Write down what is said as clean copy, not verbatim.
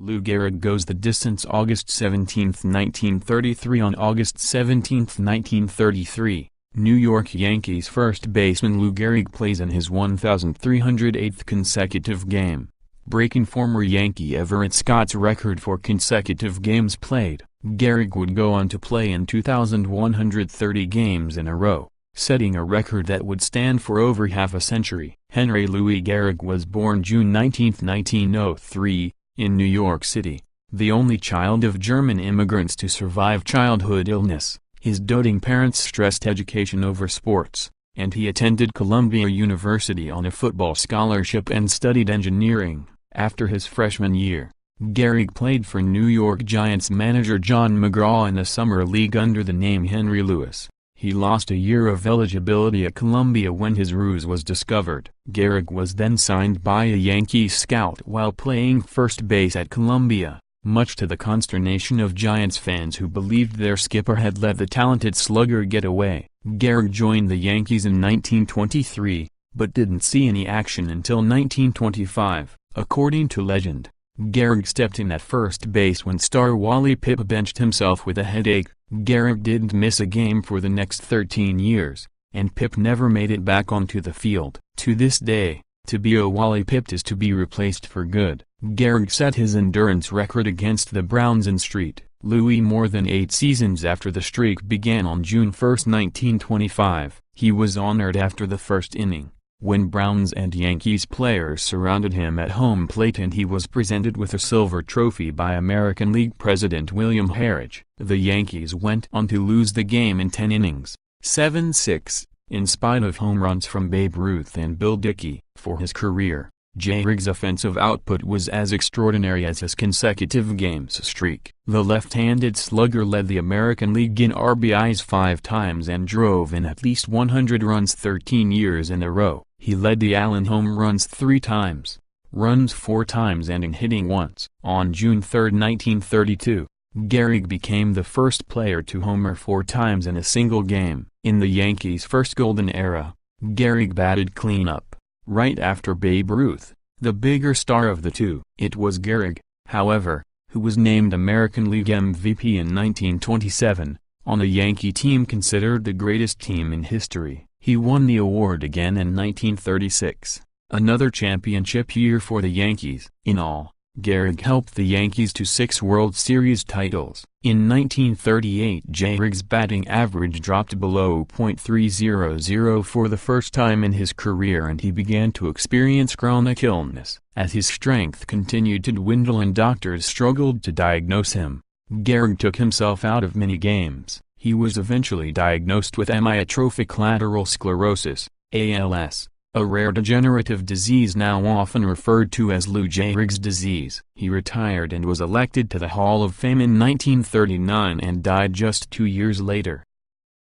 Lou Gehrig goes the distance. August 17, 1933. On August 17, 1933, New York Yankees first baseman Lou Gehrig plays in his 1,308th consecutive game, breaking former Yankee Everett Scott's record for consecutive games played. Gehrig would go on to play in 2,130 games in a row, setting a record that would stand for over half a century. Henry Louis Gehrig was born June 19, 1903, in New York City, the only child of German immigrants to survive childhood illness. His doting parents stressed education over sports, and he attended Columbia University on a football scholarship and studied engineering. After his freshman year, Gehrig played for New York Giants manager John McGraw in the Summer League under the name Henry Lewis. He lost a year of eligibility at Columbia when his ruse was discovered. Gehrig was then signed by a Yankees scout while playing first base at Columbia, much to the consternation of Giants fans who believed their skipper had let the talented slugger get away. Gehrig joined the Yankees in 1923, but didn't see any action until 1925. According to legend, Gehrig stepped in at first base when star Wally Pipp benched himself with a headache. Gehrig didn't miss a game for the next 13 years, and Pipp never made it back onto the field. To this day, to be a Wally Pipp is to be replaced for good. Gehrig set his endurance record against the Browns in St. Louis more than 8 seasons after the streak began on June 1, 1925. He was honored after the first inning, when Browns and Yankees players surrounded him at home plate and he was presented with a silver trophy by American League President William Gehrig. The Yankees went on to lose the game in 10 innings, 7-6, in spite of home runs from Babe Ruth and Bill Dickey. For his career, Gehrig's offensive output was as extraordinary as his consecutive games streak. The left-handed slugger led the American League in RBIs 5 times and drove in at least 100 runs 13 years in a row. He led the AL in home runs 3 times, runs 4 times and in hitting once. On June 3, 1932, Gehrig became the first player to homer 4 times in a single game. In the Yankees' first golden era, Gehrig batted cleanup, right after Babe Ruth, the bigger star of the two. It was Gehrig, however, who was named American League MVP in 1927, on a Yankee team considered the greatest team in history. He won the award again in 1936, another championship year for the Yankees. In all, Gehrig helped the Yankees to 6 World Series titles. In 1938, Gehrig's batting average dropped below .300 for the first time in his career and he began to experience chronic illness. As his strength continued to dwindle and doctors struggled to diagnose him, Gehrig took himself out of many games. He was eventually diagnosed with amyotrophic lateral sclerosis, ALS, a rare degenerative disease now often referred to as Lou Gehrig's disease. He retired and was elected to the Hall of Fame in 1939 and died just 2 years later.